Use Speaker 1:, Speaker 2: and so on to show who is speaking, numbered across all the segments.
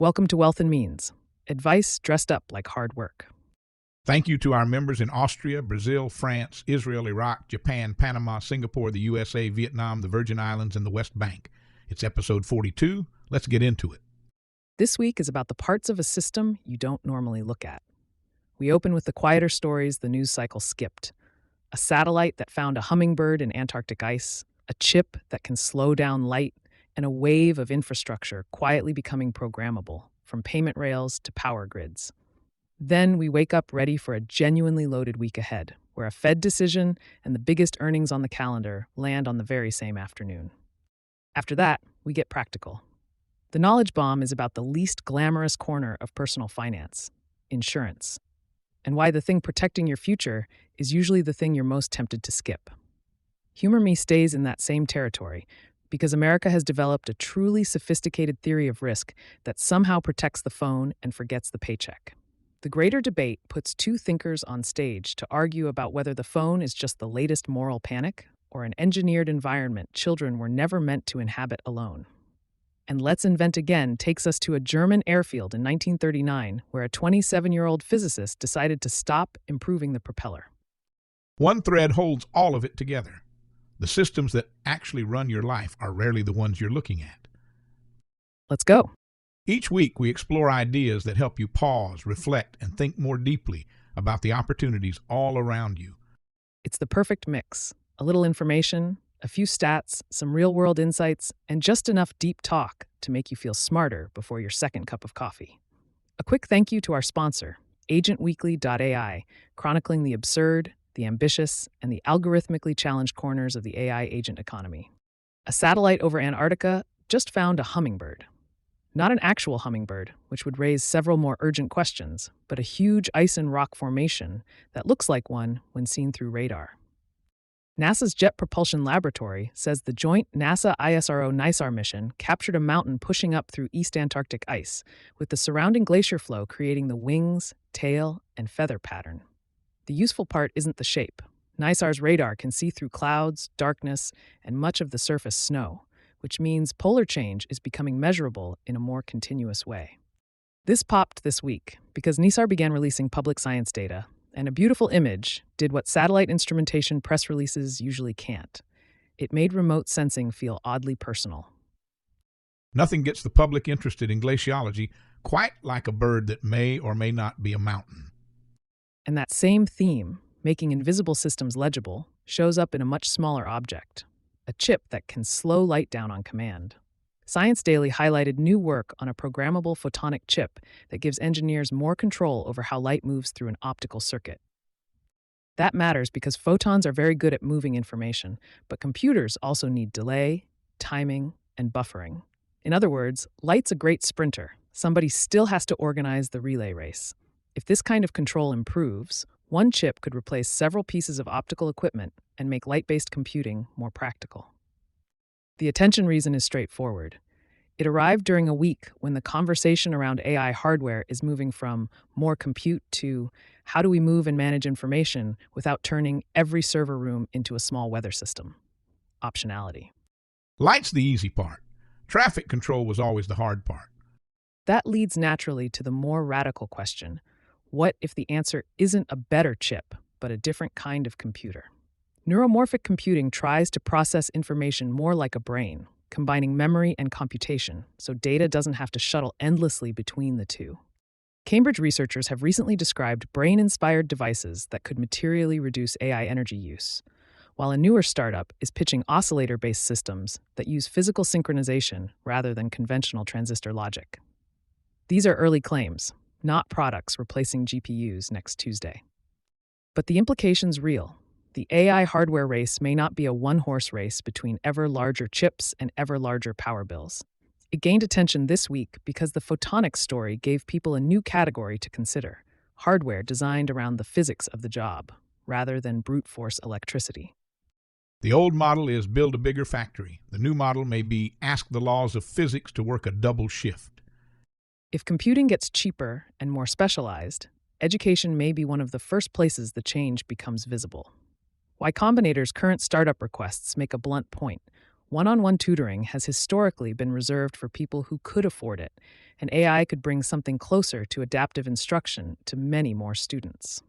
Speaker 1: Welcome to Wealth and Means, advice dressed up like hard work.
Speaker 2: Thank you to our members in Austria, Brazil, France, Israel, Iraq, Japan, Panama, Singapore, the USA, Vietnam, the Virgin Islands, and the West Bank. It's episode 42. Let's get into it.
Speaker 1: This week is about the parts of a system you don't normally look at. We open with the quieter stories the news cycle skipped. A satellite that found a hummingbird in Antarctic ice, a chip that can slow down light, and a wave of infrastructure quietly becoming programmable, from payment rails to power grids. Then we wake up ready for a genuinely loaded week ahead, where a Fed decision and the biggest earnings on the calendar land on the very same afternoon. After that, we get practical. The knowledge bomb is about the least glamorous corner of personal finance, insurance, and why the thing protecting your future is usually the thing you're most tempted to skip. Humor Me stays in that same territory because America has developed a truly sophisticated theory of risk that somehow protects the phone and forgets the paycheck. The greater debate puts two thinkers on stage to argue about whether the phone is just the latest moral panic or an engineered environment children were never meant to inhabit alone. And Let's Invent Again takes us to a German airfield in 1939 where a 27-year-old physicist decided to stop improving the propeller.
Speaker 2: One thread holds all of it together. The systems that actually run your life are rarely the ones you're looking at.
Speaker 1: Let's go.
Speaker 2: Each week, we explore ideas that help you pause, reflect, and think more deeply about the opportunities all around you.
Speaker 1: It's the perfect mix. A little information, a few stats, some real-world insights, and just enough deep talk to make you feel smarter before your second cup of coffee. A quick thank you to our sponsor, agentweekly.ai, chronicling the absurd, the ambitious, and the algorithmically challenged corners of the AI agent economy. A satellite over Antarctica just found a hummingbird. Not an actual hummingbird, which would raise several more urgent questions, but a huge ice and rock formation that looks like one when seen through radar. NASA's Jet Propulsion Laboratory says the joint NASA-ISRO-NISAR mission captured a mountain pushing up through East Antarctic ice, with the surrounding glacier flow creating the wings, tail, and feather pattern. The useful part isn't the shape. NISAR's radar can see through clouds, darkness, and much of the surface snow, which means polar change is becoming measurable in a more continuous way. This popped this week because NISAR began releasing public science data, and a beautiful image did what satellite instrumentation press releases usually can't. It made remote sensing feel oddly personal.
Speaker 2: Nothing gets the public interested in glaciology quite like a bird that may or may not be a mountain.
Speaker 1: And that same theme, making invisible systems legible, shows up in a much smaller object, a chip that can slow light down on command. Science Daily highlighted new work on a programmable photonic chip that gives engineers more control over how light moves through an optical circuit. That matters because photons are very good at moving information, but computers also need delay, timing, and buffering. In other words, light's a great sprinter. Somebody still has to organize the relay race. If this kind of control improves, one chip could replace several pieces of optical equipment and make light-based computing more practical. The attention reason is straightforward. It arrived during a week when the conversation around AI hardware is moving from more compute to how do we move and manage information without turning every server room into a small weather system? Optionality.
Speaker 2: Light's the easy part. Traffic control was always the hard part.
Speaker 1: That leads naturally to the more radical question. What if the answer isn't a better chip, but a different kind of computer? Neuromorphic computing tries to process information more like a brain, combining memory and computation, so data doesn't have to shuttle endlessly between the two. Cambridge researchers have recently described brain-inspired devices that could materially reduce AI energy use, while a newer startup is pitching oscillator-based systems that use physical synchronization rather than conventional transistor logic. These are early claims, not products replacing GPUs next Tuesday. But the implication's real. The AI hardware race may not be a one-horse race between ever larger chips and ever larger power bills. It gained attention this week because the photonics story gave people a new category to consider, hardware designed around the physics of the job, rather than brute force electricity.
Speaker 2: The old model is build a bigger factory. The new model may be ask the laws of physics to work a double shift.
Speaker 1: If computing gets cheaper and more specialized, education may be one of the first places the change becomes visible. Y Combinator's current startup requests make a blunt point. One-on-one tutoring has historically been reserved for people who could afford it, and AI could bring something closer to adaptive instruction to many more students.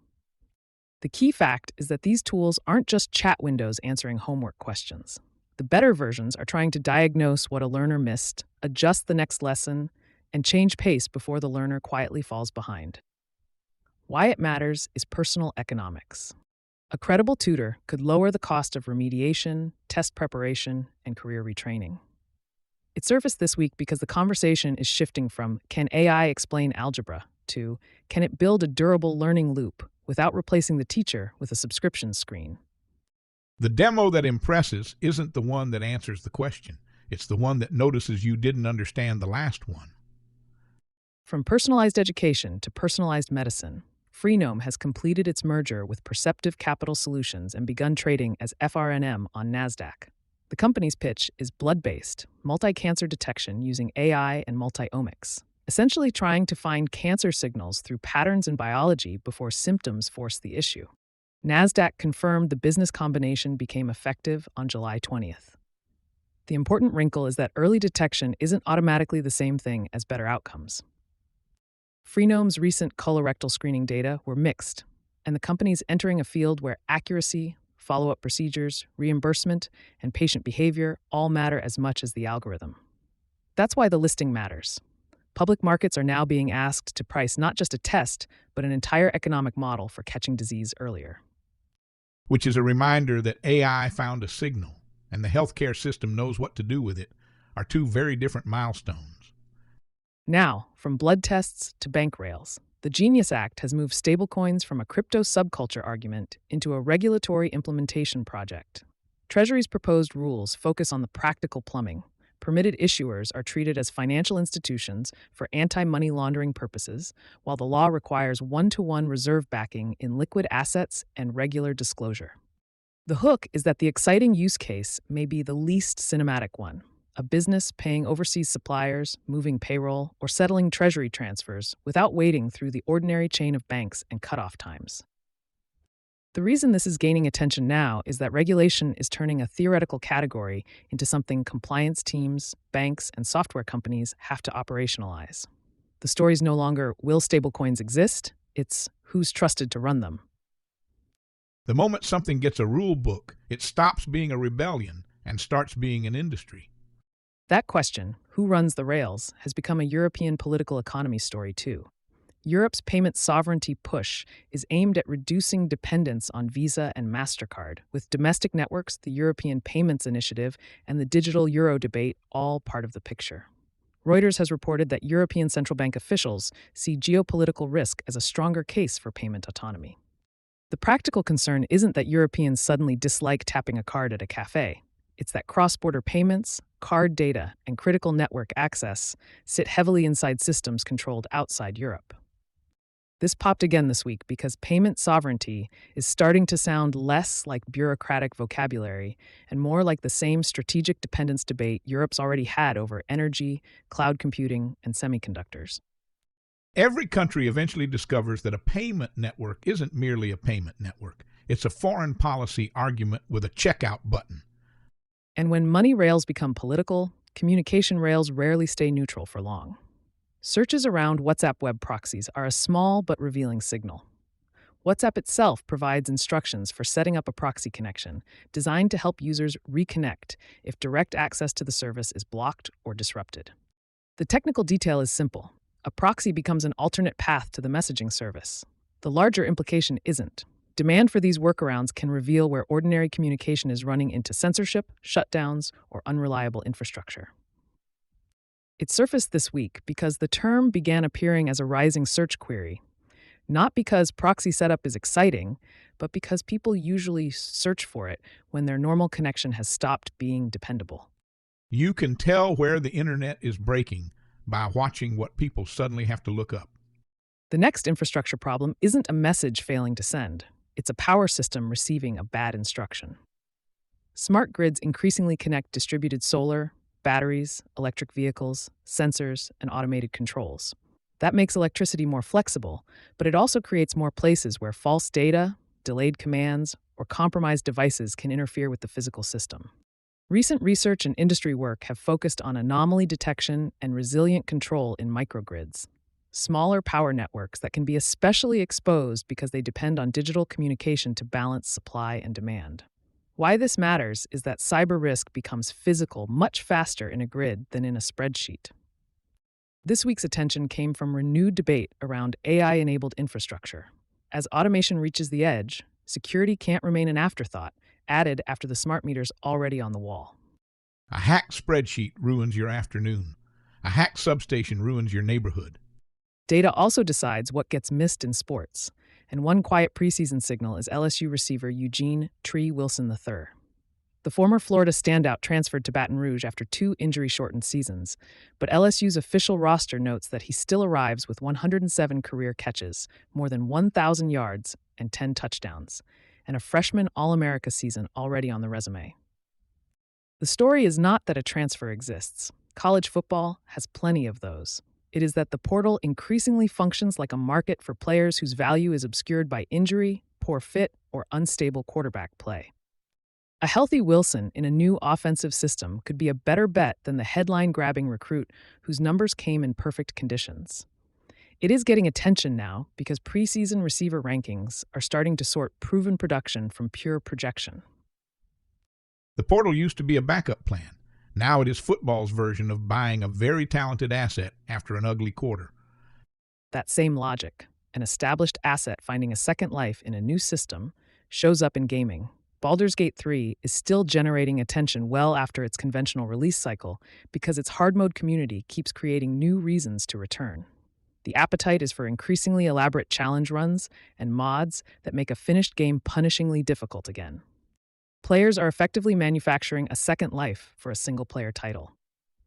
Speaker 1: The key fact is that these tools aren't just chat windows answering homework questions. The better versions are trying to diagnose what a learner missed, adjust the next lesson, and change pace before the learner quietly falls behind. Why it matters is personal economics. A credible tutor could lower the cost of remediation, test preparation, and career retraining. It surfaced this week because the conversation is shifting from can AI explain algebra to can it build a durable learning loop without replacing the teacher with a subscription screen.
Speaker 2: The demo that impresses isn't the one that answers the question. It's the one that notices you didn't understand the last one.
Speaker 1: From personalized education to personalized medicine, Freenome has completed its merger with Perceptive Capital Solutions and begun trading as FRNM on NASDAQ. The company's pitch is blood-based, multi-cancer detection using AI and multi-omics, essentially trying to find cancer signals through patterns in biology before symptoms force the issue. NASDAQ confirmed the business combination became effective on July 20th. The important wrinkle is that early detection isn't automatically the same thing as better outcomes. Freenome's recent colorectal screening data were mixed, and the company's entering a field where accuracy, follow-up procedures, reimbursement, and patient behavior all matter as much as the algorithm. That's why the listing matters. Public markets are now being asked to price not just a test, but an entire economic model for catching disease earlier.
Speaker 2: Which is a reminder that AI found a signal, and the healthcare system knows what to do with it, are two very different milestones.
Speaker 1: Now, from blood tests to bank rails, the Genius Act has moved stablecoins from a crypto subculture argument into a regulatory implementation project. Treasury's proposed rules focus on the practical plumbing. Permitted issuers are treated as financial institutions for anti-money laundering purposes, while the law requires one-to-one reserve backing in liquid assets and regular disclosure. The hook is that the exciting use case may be the least cinematic one. A business paying overseas suppliers, moving payroll, or settling treasury transfers without wading through the ordinary chain of banks and cutoff times. The reason this is gaining attention now is that regulation is turning a theoretical category into something compliance teams, banks, and software companies have to operationalize. The story's no longer will stablecoins exist, it's who's trusted to run them.
Speaker 2: The moment something gets a rule book, it stops being a rebellion and starts being an industry.
Speaker 1: That question, who runs the rails, has become a European political economy story too. Europe's payment sovereignty push is aimed at reducing dependence on Visa and MasterCard, with domestic networks, the European Payments Initiative, and the digital euro debate all part of the picture. Reuters has reported that European central bank officials see geopolitical risk as a stronger case for payment autonomy. The practical concern isn't that Europeans suddenly dislike tapping a card at a cafe. It's that cross-border payments, card data, and critical network access sit heavily inside systems controlled outside Europe. This popped again this week because payment sovereignty is starting to sound less like bureaucratic vocabulary and more like the same strategic dependence debate Europe's already had over energy, cloud computing, and semiconductors.
Speaker 2: Every country eventually discovers that a payment network isn't merely a payment network. It's a foreign policy argument with a checkout button.
Speaker 1: And when money rails become political, communication rails rarely stay neutral for long. Searches around WhatsApp web proxies are a small but revealing signal. WhatsApp itself provides instructions for setting up a proxy connection, designed to help users reconnect if direct access to the service is blocked or disrupted. The technical detail is simple. A proxy becomes an alternate path to the messaging service. The larger implication isn't. Demand for these workarounds can reveal where ordinary communication is running into censorship, shutdowns, or unreliable infrastructure. It surfaced this week because the term began appearing as a rising search query, not because proxy setup is exciting, but because people usually search for it when their normal connection has stopped being dependable.
Speaker 2: You can tell where the internet is breaking by watching what people suddenly have to look up.
Speaker 1: The next infrastructure problem isn't a message failing to send. It's a power system receiving a bad instruction. Smart grids increasingly connect distributed solar, batteries, electric vehicles, sensors, and automated controls. That makes electricity more flexible, but it also creates more places where false data, delayed commands, or compromised devices can interfere with the physical system. Recent research and industry work have focused on anomaly detection and resilient control in microgrids, smaller power networks that can be especially exposed because they depend on digital communication to balance supply and demand. Why this matters is that cyber risk becomes physical much faster in a grid than in a spreadsheet. This week's attention came from renewed debate around AI-enabled infrastructure. As automation reaches the edge, security can't remain an afterthought, added after the smart meter's already on the wall.
Speaker 2: A hacked spreadsheet ruins your afternoon. A hacked substation ruins your neighborhood.
Speaker 1: Data also decides what gets missed in sports, and one quiet preseason signal is LSU receiver Eugene "Tree" Wilson III. The former Florida standout transferred to Baton Rouge after 2 injury-shortened seasons, but LSU's official roster notes that he still arrives with 107 career catches, more than 1,000 yards, and 10 touchdowns, and a freshman All-America season already on the resume. The story is not that a transfer exists. College football has plenty of those. It is that the portal increasingly functions like a market for players whose value is obscured by injury, poor fit, or unstable quarterback play. A healthy Wilson in a new offensive system could be a better bet than the headline-grabbing recruit whose numbers came in perfect conditions. It is getting attention now because preseason receiver rankings are starting to sort proven production from pure projection.
Speaker 2: The portal used to be a backup plan. Now it is football's version of buying a very talented asset after an ugly quarter.
Speaker 1: That same logic, an established asset finding a second life in a new system, shows up in gaming. Baldur's Gate 3 is still generating attention well after its conventional release cycle because its hard mode community keeps creating new reasons to return. The appetite is for increasingly elaborate challenge runs and mods that make a finished game punishingly difficult again. Players are effectively manufacturing a second life for a single-player title.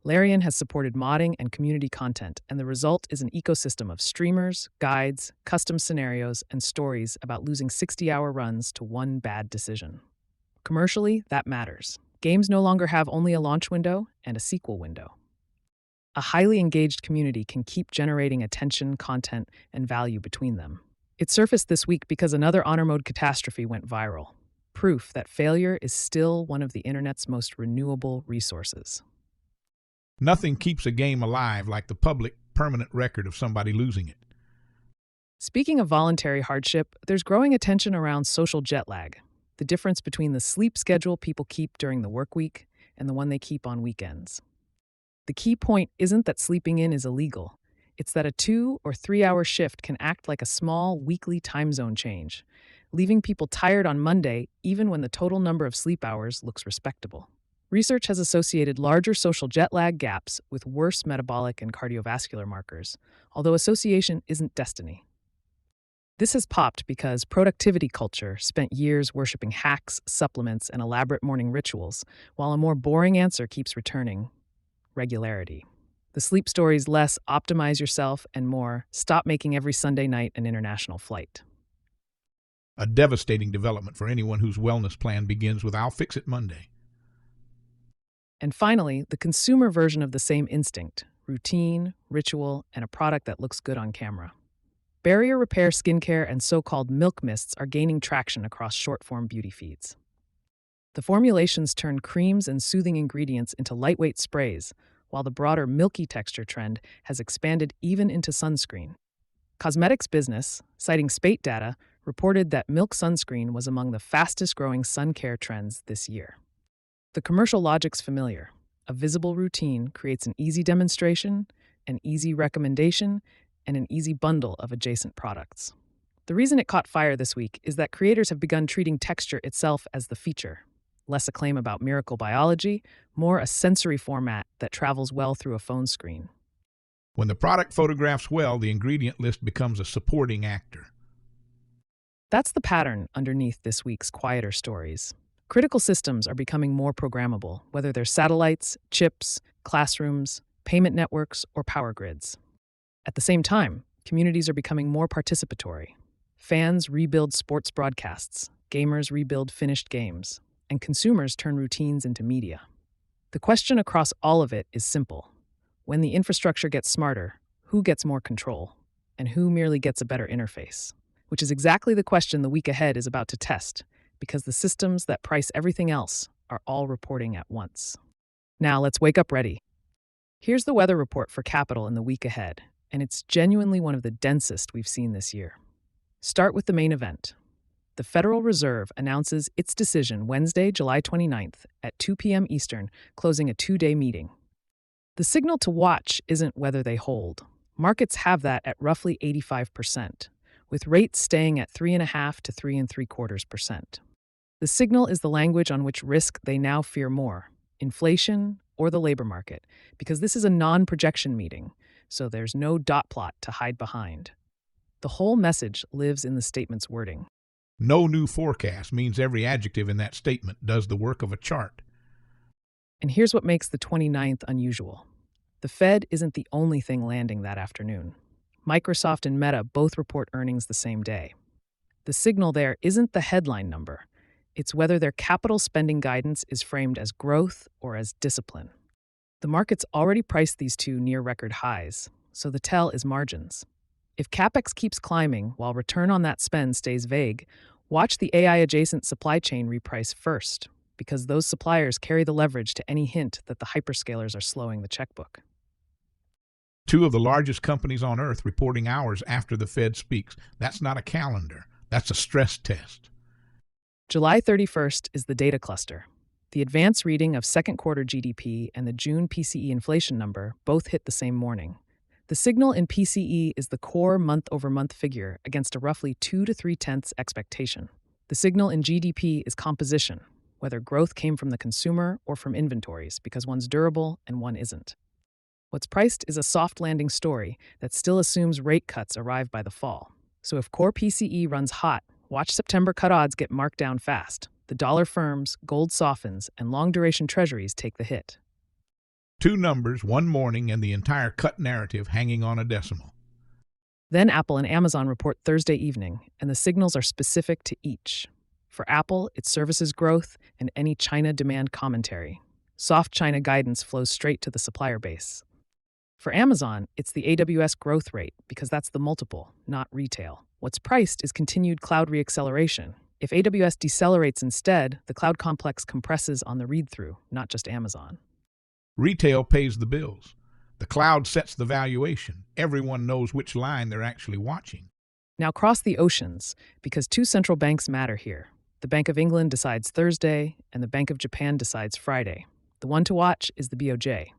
Speaker 1: Larian has supported modding and community content, and the result is an ecosystem of streamers, guides, custom scenarios, and stories about losing 60-hour runs to one bad decision. Commercially, that matters. Games no longer have only a launch window and a sequel window. A highly engaged community can keep generating attention, content, and value between them. It surfaced this week because another honor mode catastrophe went viral. Proof that failure is still one of the internet's most renewable resources.
Speaker 2: Nothing keeps a game alive like the public, permanent record of somebody losing it.
Speaker 1: Speaking of voluntary hardship, there's growing attention around social jet lag, the difference between the sleep schedule people keep during the work week and the one they keep on weekends. The key point isn't that sleeping in is illegal. It's that a 2 or 3 hour shift can act like a small weekly time zone change, leaving people tired on Monday even when the total number of sleep hours looks respectable. Research has associated larger social jet lag gaps with worse metabolic and cardiovascular markers, although association isn't destiny. This has popped because productivity culture spent years worshiping hacks, supplements, and elaborate morning rituals, while a more boring answer keeps returning: regularity. The sleep story's less optimize yourself and more stop making every Sunday night an international flight.
Speaker 2: A devastating development for anyone whose wellness plan begins with "I'll fix it Monday."
Speaker 1: And finally, the consumer version of the same instinct: routine, ritual, and a product that looks good on camera. Barrier repair skincare and so-called milk mists are gaining traction across short-form beauty feeds. The formulations turn creams and soothing ingredients into lightweight sprays, while the broader milky texture trend has expanded even into sunscreen. Cosmetics Business, citing Spate data, reported that milk sunscreen was among the fastest-growing sun care trends this year. The commercial logic's familiar. A visible routine creates an easy demonstration, an easy recommendation, and an easy bundle of adjacent products. The reason it caught fire this week is that creators have begun treating texture itself as the feature. Less a claim about miracle biology, more a sensory format that travels well through a phone screen.
Speaker 2: When the product photographs well, the ingredient list becomes a supporting actor.
Speaker 1: That's the pattern underneath this week's quieter stories. Critical systems are becoming more programmable, whether they're satellites, chips, classrooms, payment networks, or power grids. At the same time, communities are becoming more participatory. Fans rebuild sports broadcasts, gamers rebuild finished games, and consumers turn routines into media. The question across all of it is simple. When the infrastructure gets smarter, who gets more control? And who merely gets a better interface? Which is exactly the question the week ahead is about to test, because the systems that price everything else are all reporting at once. Now let's wake up ready. Here's the weather report for capital in the week ahead, and it's genuinely one of the densest we've seen this year. Start with the main event. The Federal Reserve announces its decision Wednesday, July 29th at 2 p.m. Eastern, closing a two-day meeting. The signal to watch isn't whether they hold. Markets have that at roughly 85%, with rates staying at 3.5 to 3.75%. The signal is the language on which risk they now fear more, inflation or the labor market, because this is a non-projection meeting, so there's no dot plot to hide behind. The whole message lives in the statement's wording.
Speaker 2: No new forecast means every adjective in that statement does the work of a chart.
Speaker 1: And here's what makes the 29th unusual. The Fed isn't the only thing landing that afternoon. Microsoft and Meta both report earnings the same day. The signal there isn't the headline number. It's whether their capital spending guidance is framed as growth or as discipline. The market's already priced these two near record highs, so the tell is margins. If CapEx keeps climbing while return on that spend stays vague, watch the AI-adjacent supply chain reprice first, because those suppliers carry the leverage to any hint that the hyperscalers are slowing the checkbook.
Speaker 2: Two of the largest companies on Earth reporting hours after the Fed speaks. That's not a calendar. That's a stress test.
Speaker 1: July 31st is the data cluster. The advance reading of second quarter GDP and the June PCE inflation number both hit the same morning. The signal in PCE is the core month-over-month figure against a roughly 2 to 3/10 expectation. The signal in GDP is composition, whether growth came from the consumer or from inventories, because one's durable and one isn't. What's priced is a soft landing story that still assumes rate cuts arrive by the fall. So if core PCE runs hot, watch September cut odds get marked down fast. The dollar firms, gold softens, and long-duration treasuries take the hit.
Speaker 2: Two numbers, one morning, and the entire cut narrative hanging on a decimal.
Speaker 1: Then Apple and Amazon report Thursday evening, and the signals are specific to each. For Apple, it's services growth and any China demand commentary. Soft China guidance flows straight to the supplier base. For Amazon, it's the AWS growth rate, because that's the multiple, not retail. What's priced is continued cloud reacceleration. If AWS decelerates instead, the cloud complex compresses on the read-through, not just Amazon.
Speaker 2: Retail pays the bills. The cloud sets the valuation. Everyone knows which line they're actually watching.
Speaker 1: Now cross the oceans, because two central banks matter here. The Bank of England decides Thursday, and the Bank of Japan decides Friday. The one to watch is the BOJ.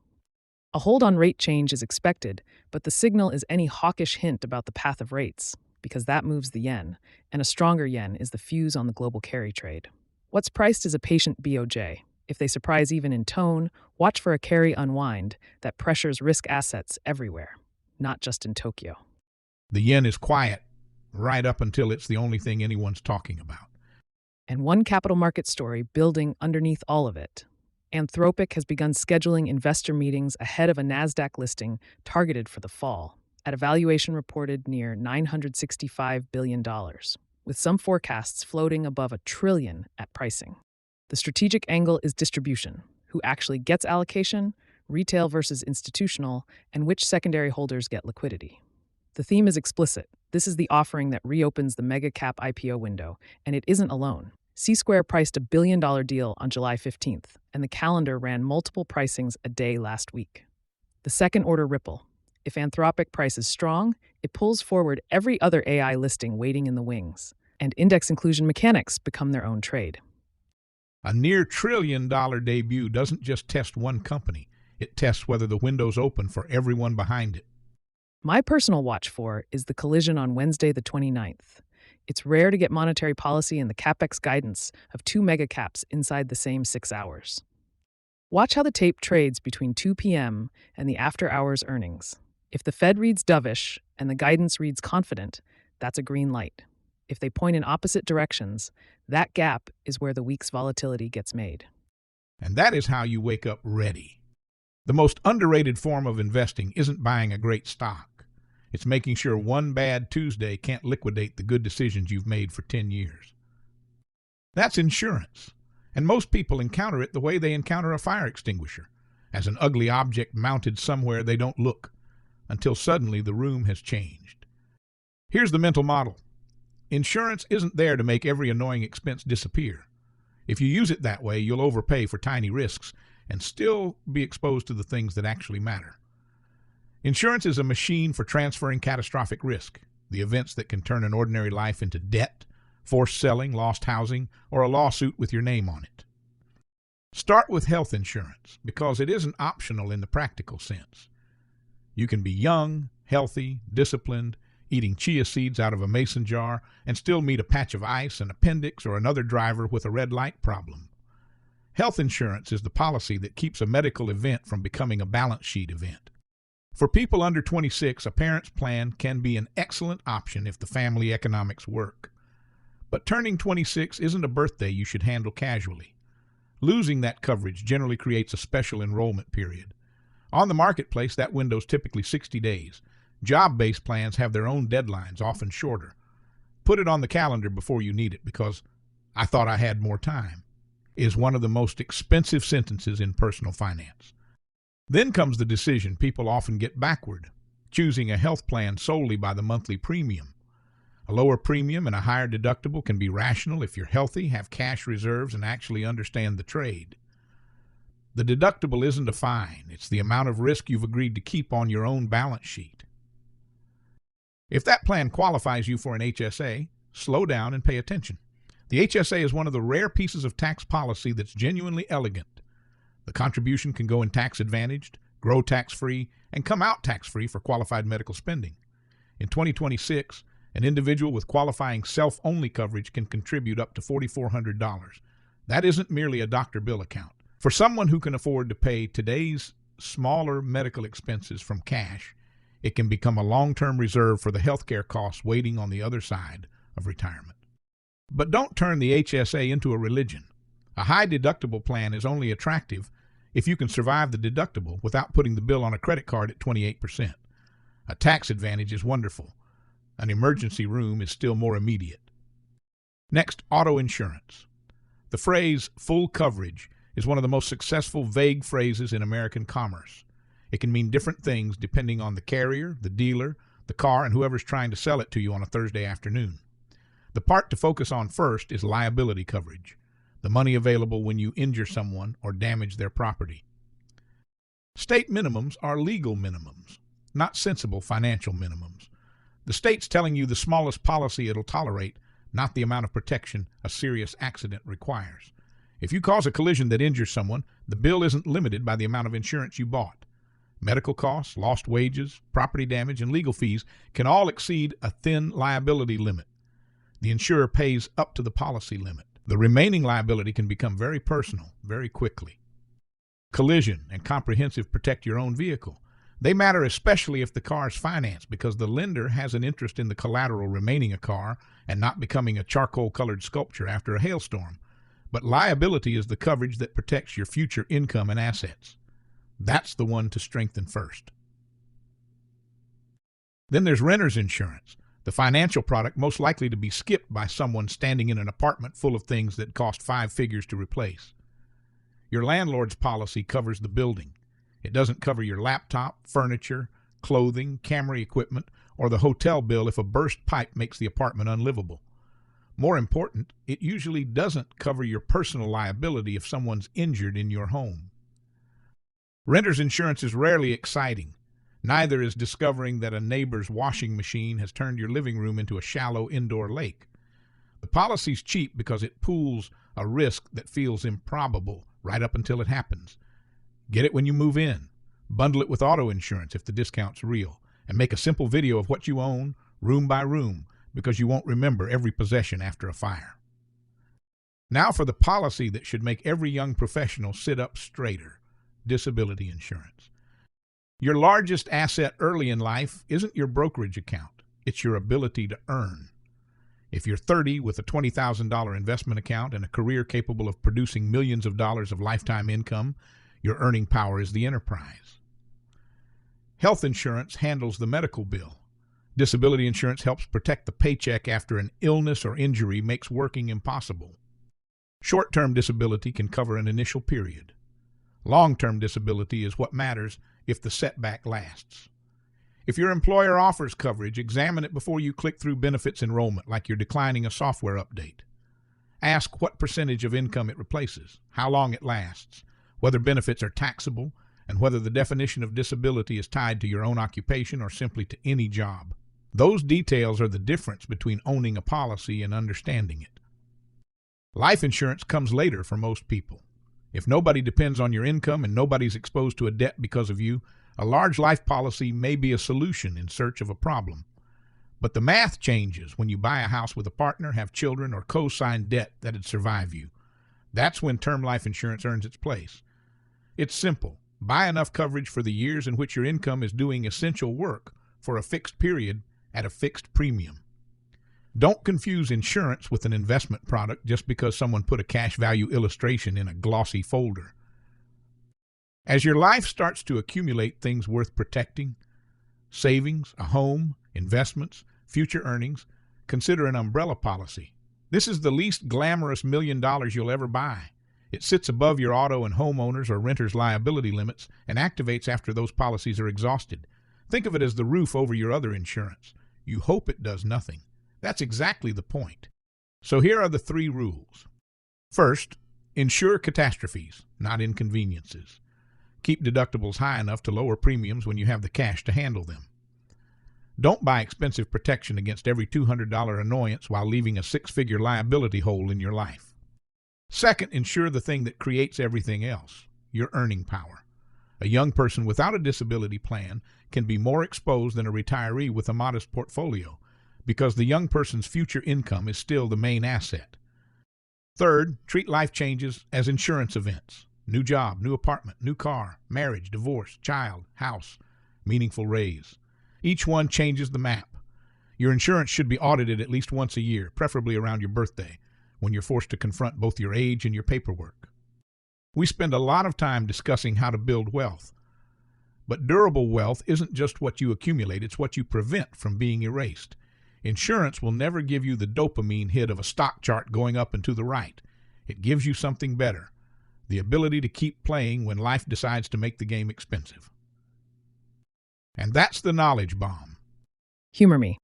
Speaker 1: A hold on rate change is expected, but the signal is any hawkish hint about the path of rates, because that moves the yen, and a stronger yen is the fuse on the global carry trade. What's priced is a patient BOJ. If they surprise even in tone, watch for a carry unwind that pressures risk assets everywhere, not just in Tokyo.
Speaker 2: The yen is quiet, right up until it's the only thing anyone's talking about.
Speaker 1: And one capital market story building underneath all of it. Anthropic has begun scheduling investor meetings ahead of a NASDAQ listing targeted for the fall, at a valuation reported near $965 billion, with some forecasts floating above $1 trillion at pricing. The strategic angle is distribution, who actually gets allocation, retail versus institutional, and which secondary holders get liquidity. The theme is explicit. This is the offering that reopens the mega-cap IPO window, and it isn't alone. C-Square priced $1 billion deal on July 15th, and the calendar ran multiple pricings a day last week. The second-order ripple. If Anthropic prices strong, it pulls forward every other AI listing waiting in the wings, and index inclusion mechanics become their own trade.
Speaker 2: A near $1 trillion debut doesn't just test one company. It tests whether the window's open for everyone behind it.
Speaker 1: My personal watch for is the collision on Wednesday the 29th. It's rare to get monetary policy and the CapEx guidance of two mega caps inside the same 6 hours. Watch how the tape trades between 2 p.m. and the after-hours earnings. If the Fed reads dovish and the guidance reads confident, that's a green light. If they point in opposite directions, that gap is where the week's volatility gets made.
Speaker 2: And that is how you wake up ready. The most underrated form of investing isn't buying a great stock. It's making sure one bad Tuesday can't liquidate the good decisions you've made for 10 years. That's insurance. And most people encounter it the way they encounter a fire extinguisher, as an ugly object mounted somewhere they don't look, until suddenly the room has changed. Here's the mental model. Insurance isn't there to make every annoying expense disappear. If you use it that way, you'll overpay for tiny risks and still be exposed to the things that actually matter. Insurance is a machine for transferring catastrophic risk, the events that can turn an ordinary life into debt, forced selling, lost housing, or a lawsuit with your name on it. Start with health insurance because it isn't optional in the practical sense. You can be young, healthy, disciplined, eating chia seeds out of a mason jar, and still meet a patch of ice, an appendix, or another driver with a red light problem. Health insurance is the policy that keeps a medical event from becoming a balance sheet event. For people under 26, a parent's plan can be an excellent option if the family economics work. But turning 26 isn't a birthday you should handle casually. Losing that coverage generally creates a special enrollment period. On the marketplace, that window is typically 60 days. Job-based plans have their own deadlines, often shorter. Put it on the calendar before you need it because "I thought I had more time" is one of the most expensive sentences in personal finance. Then comes the decision people often get backward, choosing a health plan solely by the monthly premium. A lower premium and a higher deductible can be rational if you're healthy, have cash reserves, and actually understand the trade. The deductible isn't a fine. It's the amount of risk you've agreed to keep on your own balance sheet. If that plan qualifies you for an HSA, slow down and pay attention. The HSA is one of the rare pieces of tax policy that's genuinely elegant. The contribution can go in tax-advantaged, grow tax-free, and come out tax-free for qualified medical spending. In 2026, an individual with qualifying self-only coverage can contribute up to $4,400. That isn't merely a doctor bill account. For someone who can afford to pay today's smaller medical expenses from cash, it can become a long-term reserve for the healthcare costs waiting on the other side of retirement. But don't turn the HSA into a religion. A high deductible plan is only attractive if you can survive the deductible without putting the bill on a credit card at 28%. A tax advantage is wonderful. An emergency room is still more immediate. Next, auto insurance. The phrase full coverage is one of the most successful vague phrases in American commerce. It can mean different things depending on the carrier, the dealer, the car, and whoever's trying to sell it to you on a Thursday afternoon. The part to focus on first is liability coverage, the money available when you injure someone or damage their property. State minimums are legal minimums, not sensible financial minimums. The state's telling you the smallest policy it'll tolerate, not the amount of protection a serious accident requires. If you cause a collision that injures someone, the bill isn't limited by the amount of insurance you bought. Medical costs, lost wages, property damage, and legal fees can all exceed a thin liability limit. The insurer pays up to the policy limit. The remaining liability can become very personal very quickly. Collision and comprehensive protect your own vehicle. They matter especially if the car is financed because the lender has an interest in the collateral remaining a car and not becoming a charcoal-colored sculpture after a hailstorm. But liability is the coverage that protects your future income and assets. That's the one to strengthen first. Then there's renter's insurance, the financial product most likely to be skipped by someone standing in an apartment full of things that cost 5 figures to replace. Your landlord's policy covers the building. It doesn't cover your laptop, furniture, clothing, camera equipment, or the hotel bill if a burst pipe makes the apartment unlivable. More important, it usually doesn't cover your personal liability if someone's injured in your home. Renter's insurance is rarely exciting. Neither is discovering that a neighbor's washing machine has turned your living room into a shallow indoor lake. The policy's cheap because it pools a risk that feels improbable right up until it happens. Get it when you move in. Bundle it with auto insurance if the discount's real. And make a simple video of what you own, room by room, because you won't remember every possession after a fire. Now for the policy that should make every young professional sit up straighter: disability insurance. Your largest asset early in life isn't your brokerage account. It's your ability to earn. If you're 30 with a $20,000 investment account and a career capable of producing millions of dollars of lifetime income, your earning power is the enterprise. Health insurance handles the medical bill. Disability insurance helps protect the paycheck after an illness or injury makes working impossible. Short-term disability can cover an initial period. Long-term disability is what matters if the setback lasts. If your employer offers coverage, examine it before you click through benefits enrollment like you're declining a software update. Ask what percentage of income it replaces, how long it lasts, whether benefits are taxable, and whether the definition of disability is tied to your own occupation or simply to any job. Those details are the difference between owning a policy and understanding it. Life insurance comes later for most people. If nobody depends on your income and nobody's exposed to a debt because of you, a large life policy may be a solution in search of a problem. But the math changes when you buy a house with a partner, have children, or co-sign debt that'd survive you. That's when term life insurance earns its place. It's simple. Buy enough coverage for the years in which your income is doing essential work for a fixed period at a fixed premium. Don't confuse insurance with an investment product just because someone put a cash value illustration in a glossy folder. As your life starts to accumulate things worth protecting, savings, a home, investments, future earnings, consider an umbrella policy. This is the least glamorous $1 million you'll ever buy. It sits above your auto and homeowners or renters' liability limits and activates after those policies are exhausted. Think of it as the roof over your other insurance. You hope it does nothing. That's exactly the point. So here are the 3 rules. First, insure catastrophes, not inconveniences. Keep deductibles high enough to lower premiums when you have the cash to handle them. Don't buy expensive protection against every $200 annoyance while leaving a 6-figure liability hole in your life. Second, insure the thing that creates everything else, your earning power. A young person without a disability plan can be more exposed than a retiree with a modest portfolio because the young person's future income is still the main asset. Third, treat life changes as insurance events. New job, new apartment, new car, marriage, divorce, child, house, meaningful raise. Each one changes the map. Your insurance should be audited at least once a year, preferably around your birthday, when you're forced to confront both your age and your paperwork. We spend a lot of time discussing how to build wealth. But durable wealth isn't just what you accumulate, it's what you prevent from being erased. Insurance will never give you the dopamine hit of a stock chart going up and to the right. It gives you something better, the ability to keep playing when life decides to make the game expensive. And that's the knowledge bomb.
Speaker 1: Humor me.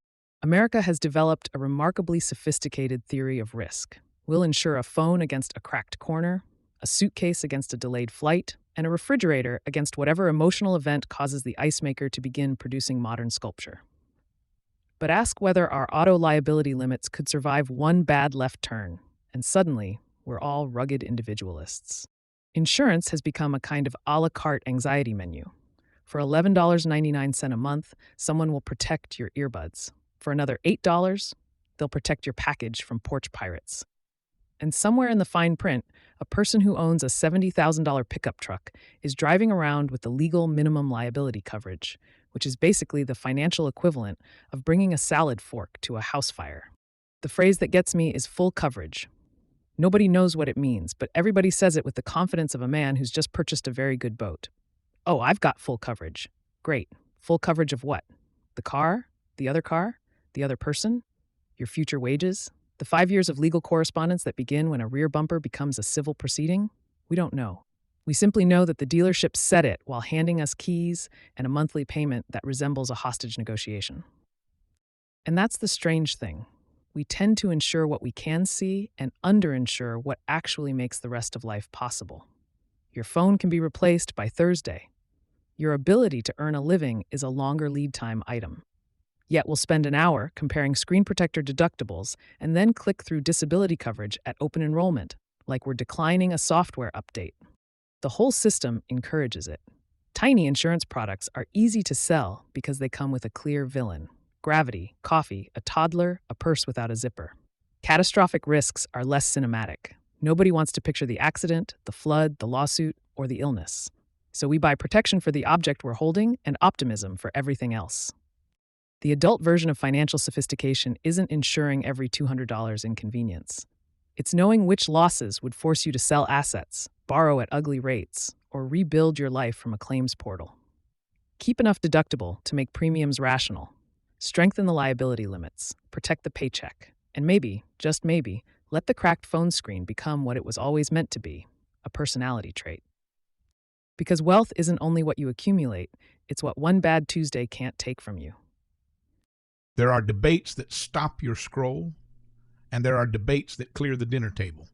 Speaker 1: America has developed a remarkably sophisticated theory of risk. We'll insure a phone against a cracked corner, a suitcase against a delayed flight, and a refrigerator against whatever emotional event causes the ice maker to begin producing modern sculpture. But ask whether our auto liability limits could survive one bad left turn, and suddenly, we're all rugged individualists. Insurance has become a kind of a la carte anxiety menu. For $11.99 a month, someone will protect your earbuds. For another $8, they'll protect your package from porch pirates. And somewhere in the fine print, a person who owns a $70,000 pickup truck is driving around with the legal minimum liability coverage, which is basically the financial equivalent of bringing a salad fork to a house fire. The phrase that gets me is full coverage. Nobody knows what it means, but everybody says it with the confidence of a man who's just purchased a very good boat. Oh, I've got full coverage. Great. Full coverage of what? The car? The other person? Your future wages? The 5 years of legal correspondence that begin when a rear bumper becomes a civil proceeding? We don't know. We simply know that the dealership said it while handing us keys and a monthly payment that resembles a hostage negotiation. And that's the strange thing. We tend to insure what we can see and underinsure what actually makes the rest of life possible. Your phone can be replaced by Thursday. Your ability to earn a living is a longer lead time item. Yet we'll spend an hour comparing screen protector deductibles and then click through disability coverage at open enrollment, like we're declining a software update. The whole system encourages it. Tiny insurance products are easy to sell because they come with a clear villain. Gravity, coffee, a toddler, a purse without a zipper. Catastrophic risks are less cinematic. Nobody wants to picture the accident, the flood, the lawsuit, or the illness. So we buy protection for the object we're holding and optimism for everything else. The adult version of financial sophistication isn't insuring every $200 inconvenience. It's knowing which losses would force you to sell assets, borrow at ugly rates, or rebuild your life from a claims portal. Keep enough deductible to make premiums rational. Strengthen the liability limits, protect the paycheck, and maybe, just maybe, let the cracked phone screen become what it was always meant to be, a personality trait. Because wealth isn't only what you accumulate, it's what one bad Tuesday can't take from you.
Speaker 2: There are debates that stop your scroll and there are debates that clear the dinner table.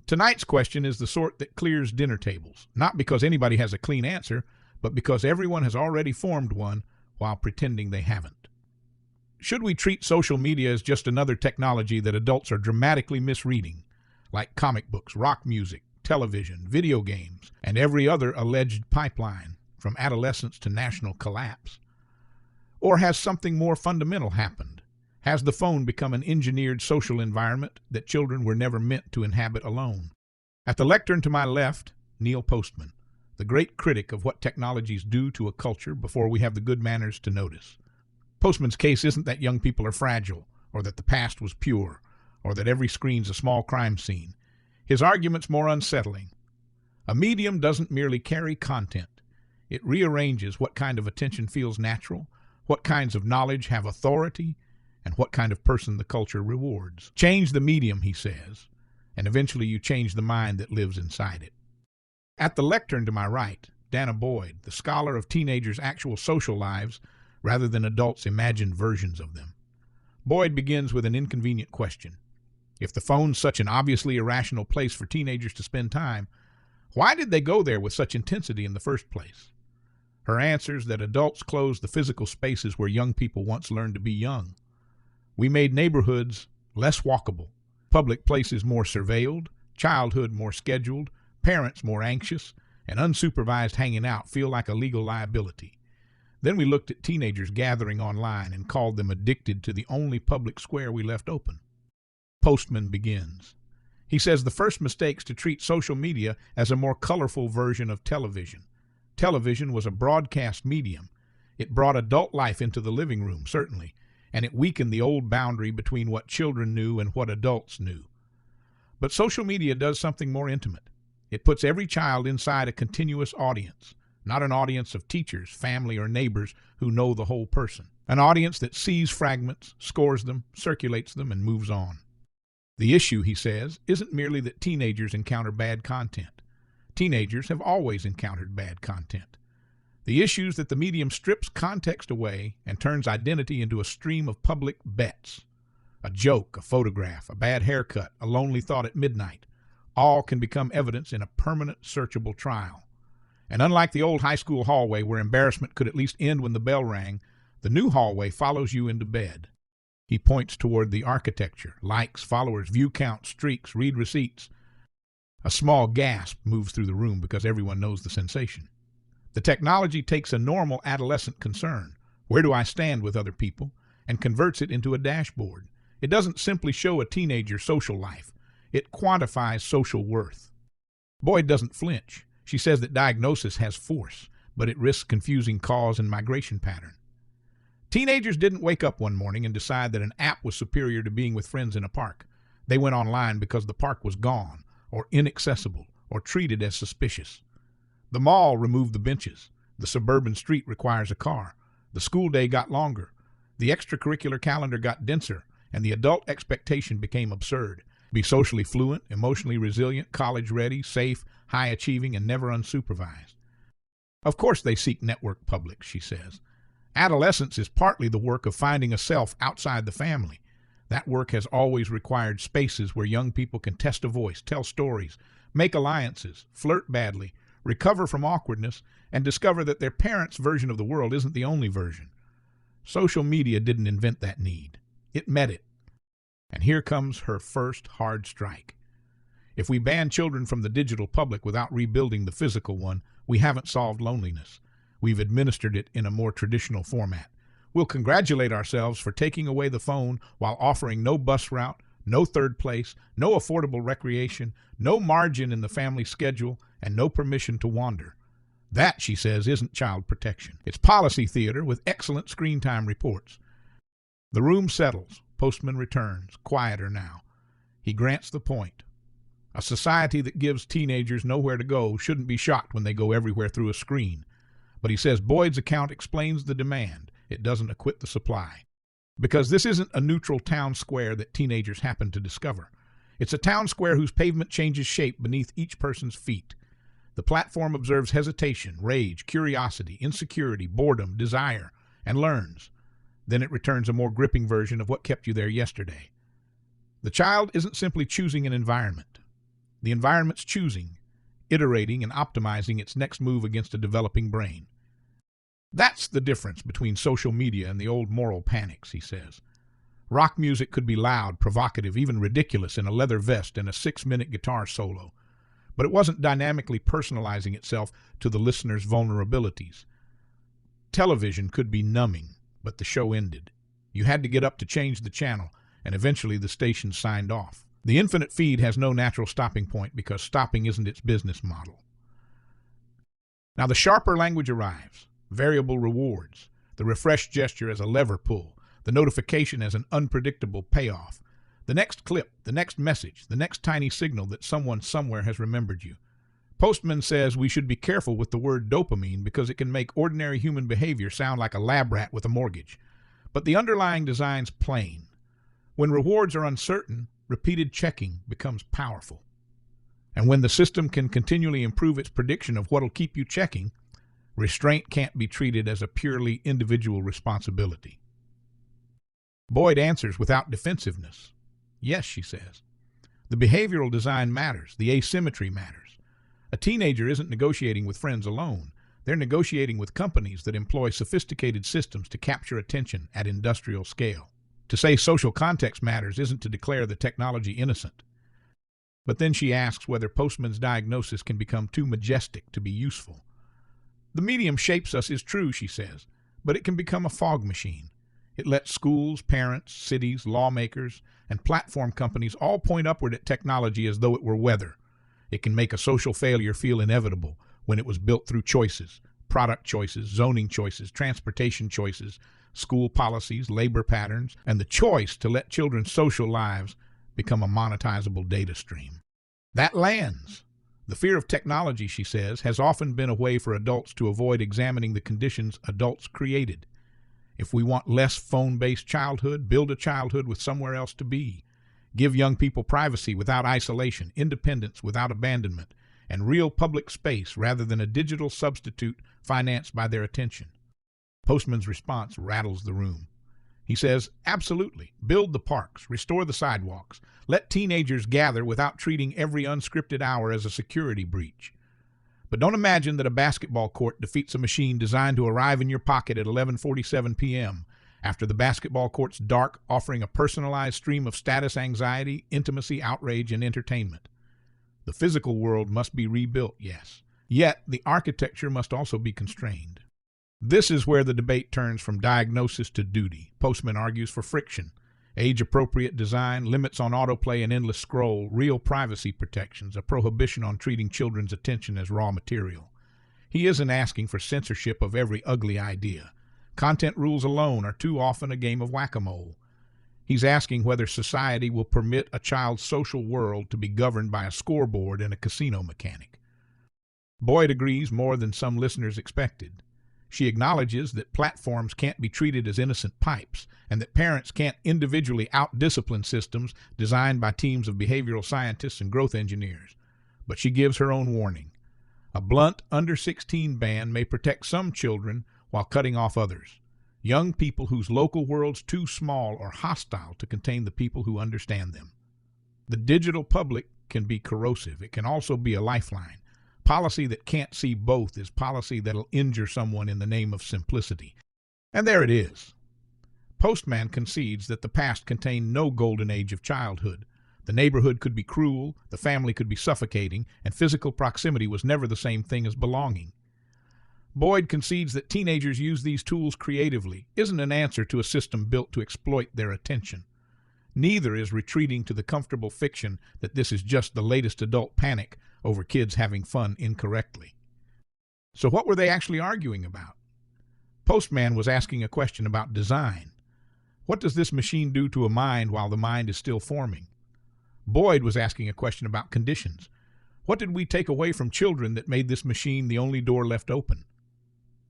Speaker 2: Tonight's question is the sort that clears dinner tables, not because anybody has a clean answer, but because everyone has already formed one while pretending they haven't. Should we treat social media as just another technology that adults are dramatically misreading, like comic books, rock music, television, video games, and every other alleged pipeline, from adolescence to national collapse? Or has something more fundamental happened? Has the phone become an engineered social environment that children were never meant to inhabit alone? At the lectern to my left, Neil Postman, the great critic of what technologies do to a culture before we have the good manners to notice. Postman's case isn't that young people are fragile, or that the past was pure, or that every screen's a small crime scene. His argument's more unsettling. A medium doesn't merely carry content. It rearranges what kind of attention feels natural, what kinds of knowledge have authority, and what kind of person the culture rewards. Change the medium, he says, and eventually you change the mind that lives inside it. At the lectern to my right, Dana Boyd, the scholar of teenagers' actual social lives rather than adults' imagined versions of them. Boyd begins with an inconvenient question. If the phone's such an obviously irrational place for teenagers to spend time, why did they go there with such intensity in the first place? Her answer is that adults closed the physical spaces where young people once learned to be young. We made neighborhoods less walkable, public places more surveilled, childhood more scheduled, parents more anxious, and unsupervised hanging out feel like a legal liability. Then we looked at teenagers gathering online and called them addicted to the only public square we left open. Postman begins. He says the first mistake's to treat social media as a more colorful version of television. Television was a broadcast medium. It brought adult life into the living room, certainly, and it weakened the old boundary between what children knew and what adults knew. But social media does something more intimate. It puts every child inside a continuous audience, not an audience of teachers, family, or neighbors who know the whole person. An audience that sees fragments, scores them, circulates them, and moves on. The issue, he says, isn't merely that teenagers encounter bad content. Teenagers have always encountered bad content. The issue is that the medium strips context away and turns identity into a stream of public bets. A joke, a photograph, a bad haircut, a lonely thought at midnight, all can become evidence in a permanent, searchable trial. And unlike the old high school hallway where embarrassment could at least end when the bell rang, the new hallway follows you into bed. He points toward the architecture, likes, followers, view count, streaks, read receipts. A small gasp moves through the room because everyone knows the sensation. The technology takes a normal adolescent concern, where do I stand with other people, and converts it into a dashboard. It doesn't simply show a teenager's social life. It quantifies social worth. Boyd doesn't flinch. She says that diagnosis has force, but it risks confusing cause and migration pattern. Teenagers didn't wake up one morning and decide that an app was superior to being with friends in a park. They went online because the park was gone, or inaccessible, or treated as suspicious. The mall removed the benches. The suburban street requires a car. The school day got longer. The extracurricular calendar got denser, and the adult expectation became absurd. Be socially fluent, emotionally resilient, college-ready, safe, high-achieving, and never unsupervised. Of course they seek network public, she says. Adolescence is partly the work of finding a self outside the family. That work has always required spaces where young people can test a voice, tell stories, make alliances, flirt badly, recover from awkwardness, and discover that their parents' version of the world isn't the only version. Social media didn't invent that need. It met it. And here comes her first hard strike. If we ban children from the digital public without rebuilding the physical one, we haven't solved loneliness. We've administered it in a more traditional format. We'll congratulate ourselves for taking away the phone while offering no bus route, no third place, no affordable recreation, no margin in the family schedule, and no permission to wander. That, she says, isn't child protection. It's policy theater with excellent screen time reports. The room settles. Postman returns, quieter now. He grants the point. A society that gives teenagers nowhere to go shouldn't be shocked when they go everywhere through a screen. But he says Boyd's account explains the demand. It doesn't acquit the supply. Because this isn't a neutral town square that teenagers happen to discover. It's a town square whose pavement changes shape beneath each person's feet. The platform observes hesitation, rage, curiosity, insecurity, boredom, desire, and learns. Then it returns a more gripping version of what kept you there yesterday. The child isn't simply choosing an environment. The environment's choosing, iterating, and optimizing its next move against a developing brain. That's the difference between social media and the old moral panics, he says. Rock music could be loud, provocative, even ridiculous in a leather vest and a 6-minute guitar solo, but it wasn't dynamically personalizing itself to the listener's vulnerabilities. Television could be numbing, but the show ended. You had to get up to change the channel, and eventually the station signed off. The infinite feed has no natural stopping point because stopping isn't its business model. Now the sharper language arrives, variable rewards, the refresh gesture as a lever pull, the notification as an unpredictable payoff, the next clip, the next message, the next tiny signal that someone somewhere has remembered you. Postman says we should be careful with the word dopamine because it can make ordinary human behavior sound like a lab rat with a mortgage. But the underlying design's plain. When rewards are uncertain, repeated checking becomes powerful. And when the system can continually improve its prediction of what'll keep you checking, restraint can't be treated as a purely individual responsibility. Boyd answers without defensiveness. Yes, she says. The behavioral design matters. The asymmetry matters. A teenager isn't negotiating with friends alone. They're negotiating with companies that employ sophisticated systems to capture attention at industrial scale. To say social context matters isn't to declare the technology innocent. But then she asks whether Postman's diagnosis can become too majestic to be useful. The medium shapes us is true, she says, but it can become a fog machine. It lets schools, parents, cities, lawmakers, and platform companies all point upward at technology as though it were weather. It can make a social failure feel inevitable when it was built through choices, product choices, zoning choices, transportation choices, school policies, labor patterns, and the choice to let children's social lives become a monetizable data stream. That lands. The fear of technology, she says, has often been a way for adults to avoid examining the conditions adults created. If we want less phone-based childhood, build a childhood with somewhere else to be. Give young people privacy without isolation, independence without abandonment, and real public space rather than a digital substitute financed by their attention. Postman's response rattles the room. He says, absolutely, build the parks, restore the sidewalks, let teenagers gather without treating every unscripted hour as a security breach. But don't imagine that a basketball court defeats a machine designed to arrive in your pocket at 11:47 p.m. after the basketball court's dark, offering a personalized stream of status anxiety, intimacy, outrage, and entertainment. The physical world must be rebuilt, yes. Yet, the architecture must also be constrained. This is where the debate turns from diagnosis to duty. Postman argues for friction, age-appropriate design, limits on autoplay and endless scroll, real privacy protections, a prohibition on treating children's attention as raw material. He isn't asking for censorship of every ugly idea. Content rules alone are too often a game of whack-a-mole. He's asking whether society will permit a child's social world to be governed by a scoreboard and a casino mechanic. Boyd agrees more than some listeners expected. She acknowledges that platforms can't be treated as innocent pipes and that parents can't individually out-discipline systems designed by teams of behavioral scientists and growth engineers. But she gives her own warning. A blunt under-16 ban may protect some children while cutting off others. Young people whose local world's too small or hostile to contain the people who understand them. The digital public can be corrosive. It can also be a lifeline. Policy that can't see both is policy that'll injure someone in the name of simplicity. And there it is. Postman concedes that the past contained no golden age of childhood. The neighborhood could be cruel, the family could be suffocating, and physical proximity was never the same thing as belonging. Boyd concedes that teenagers use these tools creatively isn't an answer to a system built to exploit their attention. Neither is retreating to the comfortable fiction that this is just the latest adult panic over kids having fun incorrectly. So what were they actually arguing about? Postman was asking a question about design. What does this machine do to a mind while the mind is still forming? Boyd was asking a question about conditions. What did we take away from children that made this machine the only door left open?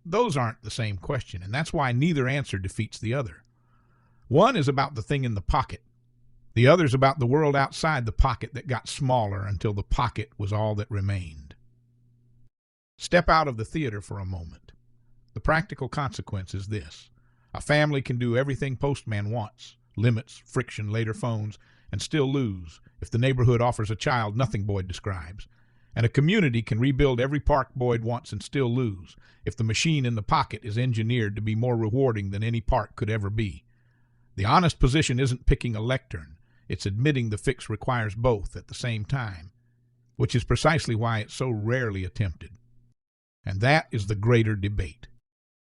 Speaker 2: Those aren't the same question, and that's why neither answer defeats the other. One is about the thing in the pocket. The other's about the world outside the pocket that got smaller until the pocket was all that remained. Step out of the theater for a moment. The practical consequence is this. A family can do everything Postman wants, limits, friction, later phones, and still lose if the neighborhood offers a child nothing Boyd describes. And a community can rebuild every park Boyd wants and still lose if the machine in the pocket is engineered to be more rewarding than any park could ever be. The honest position isn't picking a lectern, it's admitting the fix requires both at the same time, which is precisely why it's so rarely attempted. And that is the greater debate.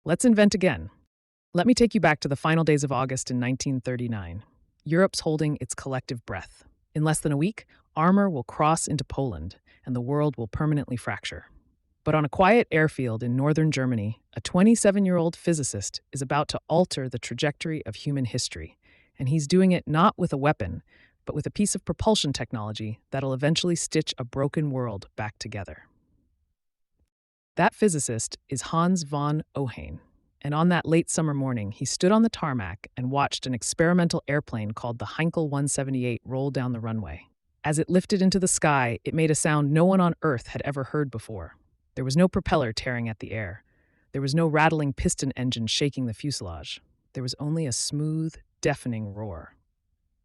Speaker 1: Let's invent again. Let me take you back to the final days of August in 1939. Europe's holding its collective breath. In less than a week, armor will cross into Poland, and the world will permanently fracture. But on a quiet airfield in northern Germany, a 27-year-old physicist is about to alter the trajectory of human history, and he's doing it not with a weapon, but with a piece of propulsion technology that'll eventually stitch a broken world back together. That physicist is Hans von Ohain, and on that late summer morning, he stood on the tarmac and watched an experimental airplane called the Heinkel 178 roll down the runway. As it lifted into the sky, it made a sound no one on Earth had ever heard before. There was no propeller tearing at the air. There was no rattling piston engine shaking the fuselage. There was only a smooth, deafening roar.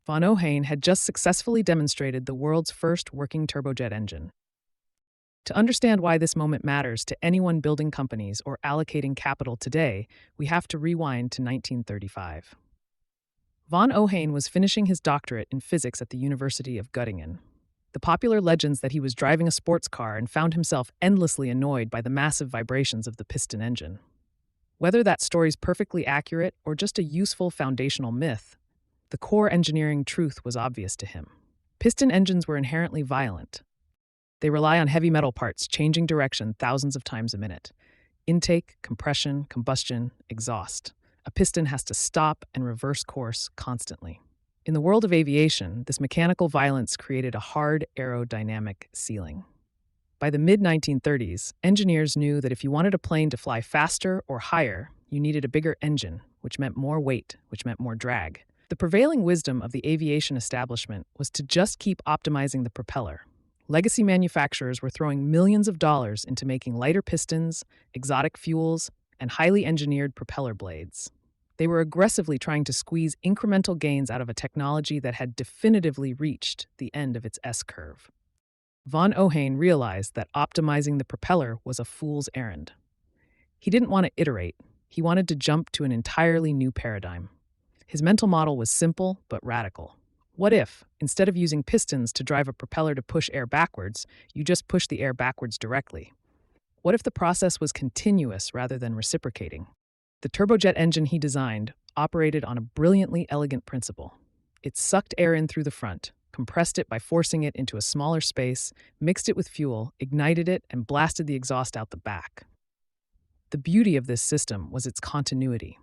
Speaker 1: Von Ohain had just successfully demonstrated the world's first working turbojet engine. To understand why this moment matters to anyone building companies or allocating capital today, we have to rewind to 1935. Von Ohain was finishing his doctorate in physics at the University of Göttingen. The popular legends that he was driving a sports car and found himself endlessly annoyed by the massive vibrations of the piston engine. Whether that story's perfectly accurate or just a useful foundational myth, the core engineering truth was obvious to him. Piston engines were inherently violent. They rely on heavy metal parts changing direction thousands of times a minute. Intake, compression, combustion, exhaust. A piston has to stop and reverse course constantly. In the world of aviation, this mechanical violence created a hard aerodynamic ceiling. By the mid-1930s, engineers knew that if you wanted a plane to fly faster or higher, you needed a bigger engine, which meant more weight, which meant more drag. The prevailing wisdom of the aviation establishment was to just keep optimizing the propeller. Legacy manufacturers were throwing millions of dollars into making lighter pistons, exotic fuels, and highly engineered propeller blades. They were aggressively trying to squeeze incremental gains out of a technology that had definitively reached the end of its S-curve. Von Ohain realized that optimizing the propeller was a fool's errand. He didn't want to iterate. He wanted to jump to an entirely new paradigm. His mental model was simple but radical. What if, instead of using pistons to drive a propeller to push air backwards, you just push the air backwards directly? What if the process was continuous rather than reciprocating? The turbojet engine he designed operated on a brilliantly elegant principle. It sucked air in through the front, compressed it by forcing it into a smaller space, mixed it with fuel, ignited it, and blasted the exhaust out the back. The beauty of this system was its continuity.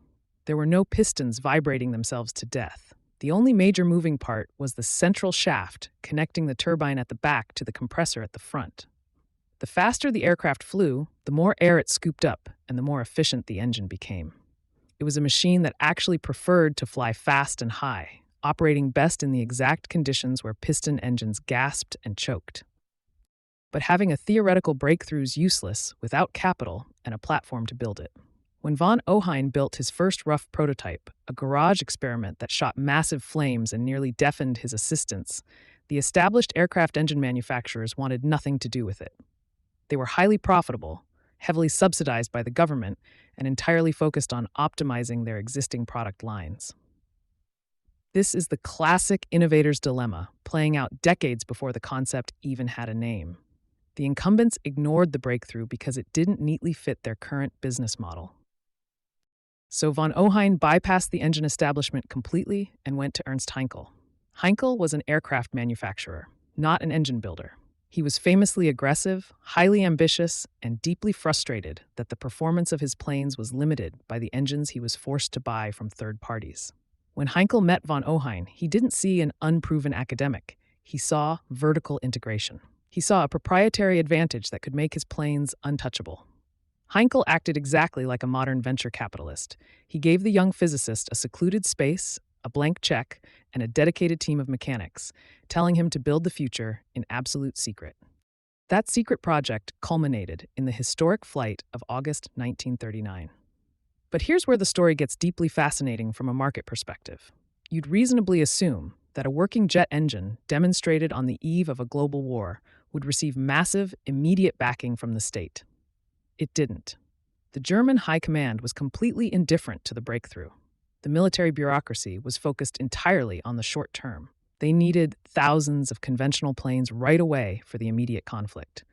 Speaker 1: There were no pistons vibrating themselves to death. The only major moving part was the central shaft connecting the turbine at the back to the compressor at the front. The faster the aircraft flew, the more air it scooped up and the more efficient the engine became. It was a machine that actually preferred to fly fast and high, operating best in the exact conditions where piston engines gasped and choked. But having a theoretical breakthrough's useless without capital and a platform to build it. When von Ohain built his first rough prototype, a garage experiment that shot massive flames and nearly deafened his assistants, the established aircraft engine manufacturers wanted nothing to do with it. They were highly profitable, heavily subsidized by the government, and entirely focused on optimizing their existing product lines. This is the classic innovator's dilemma, playing out decades before the concept even had a name. The incumbents ignored the breakthrough because it didn't neatly fit their current business model. So von Ohain bypassed the engine establishment completely and went to Ernst Heinkel. Heinkel was an aircraft manufacturer, not an engine builder. He was famously aggressive, highly ambitious, and deeply frustrated that the performance of his planes was limited by the engines he was forced to buy from third parties. When Heinkel met von Ohain, he didn't see an unproven academic. He saw vertical integration. He saw a proprietary advantage that could make his planes untouchable. Heinkel acted exactly like a modern venture capitalist. He gave the young physicist a secluded space, a blank check, and a dedicated team of mechanics, telling him to build the future in absolute secret. That secret project culminated in the historic flight of August 1939. But here's where the story gets deeply fascinating from a market perspective. You'd reasonably assume, that a working jet engine, demonstrated on the eve of a global war, would receive massive, immediate backing from the state. It didn't. The German High Command was completely indifferent to the breakthrough. The military bureaucracy was focused entirely on the short term. They needed thousands of conventional planes right away for the immediate conflict,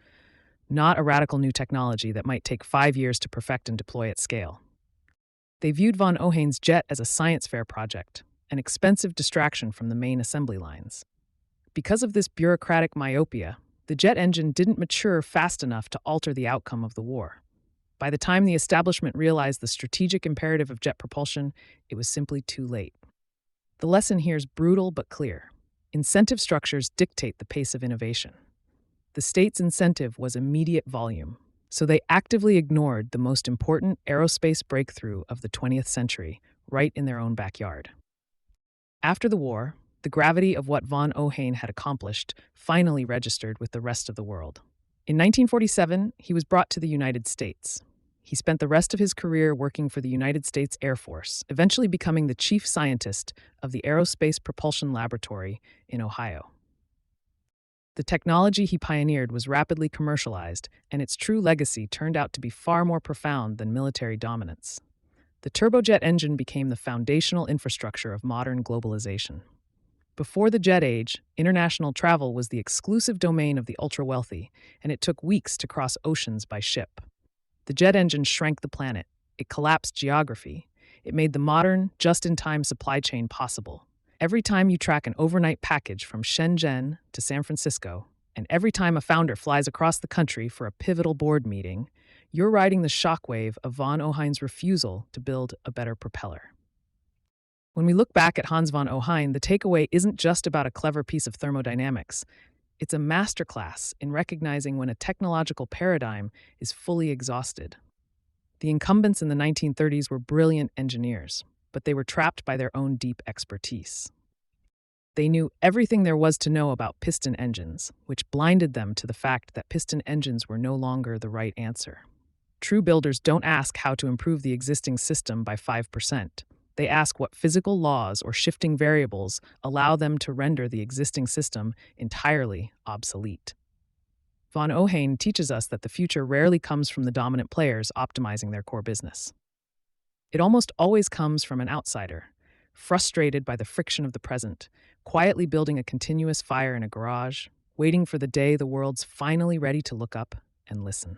Speaker 1: not a radical new technology that might take 5 years to perfect and deploy at scale. They viewed von Ohain's jet as a science fair project, an expensive distraction from the main assembly lines. Because of this bureaucratic myopia, the jet engine didn't mature fast enough to alter the outcome of the war. By the time the establishment realized the strategic imperative of jet propulsion, it was simply too late. The lesson here is brutal but clear. Incentive structures dictate the pace of innovation. The state's incentive was immediate volume, so they actively ignored the most important aerospace breakthrough of the 20th century right in their own backyard. After the war, the gravity of what von Ohain had accomplished finally registered with the rest of the world. In 1947, he was brought to the United States. He spent the rest of his career working for the United States Air Force, eventually becoming the chief scientist of the Aerospace Propulsion Laboratory in Ohio. The technology he pioneered was rapidly commercialized, and its true legacy turned out to be far more profound than military dominance. The turbojet engine became the foundational infrastructure of modern globalization. Before the jet age, international travel was the exclusive domain of the ultra-wealthy, and it took weeks to cross oceans by ship. The jet engine shrank the planet. It collapsed geography. It made the modern, just-in-time supply chain possible. Every time you track an overnight package from Shenzhen to San Francisco, and every time a founder flies across the country for a pivotal board meeting, you're riding the shockwave of von Ohain's refusal to build a better propeller. When we look back at Hans von Ohain, the takeaway isn't just about a clever piece of thermodynamics. It's a masterclass in recognizing when a technological paradigm is fully exhausted. The incumbents in the 1930s were brilliant engineers, but they were trapped by their own deep expertise. They knew everything there was to know about piston engines, which blinded them to the fact that piston engines were no longer the right answer. True builders don't ask how to improve the existing system by 5%. They ask what physical laws or shifting variables allow them to render the existing system entirely obsolete. Von Ohain teaches us that the future rarely comes from the dominant players optimizing their core business. It almost always comes from an outsider, frustrated by the friction of the present, quietly building a continuous fire in a garage, waiting for the day the world's finally ready to look up and listen.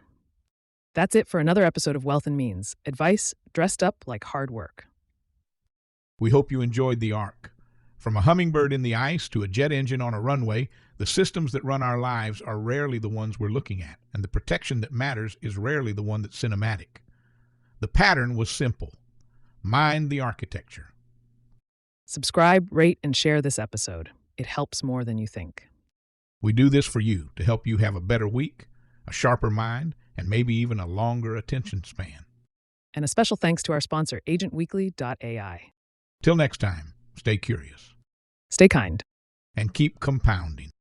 Speaker 1: That's it for another episode of Wealth and Means, advice dressed up like hard work.
Speaker 2: We hope you enjoyed the arc. From a hummingbird in the ice to a jet engine on a runway, the systems that run our lives are rarely the ones we're looking at, and the protection that matters is rarely the one that's cinematic. The pattern was simple. Mind the architecture.
Speaker 1: Subscribe, rate, and share this episode. It helps more than you think.
Speaker 2: We do this for you, to help you have a better week, a sharper mind, and maybe even a longer attention span.
Speaker 1: And a special thanks to our sponsor, agentweekly.ai.
Speaker 2: Till next time, stay curious.
Speaker 1: Stay kind.
Speaker 2: And keep compounding.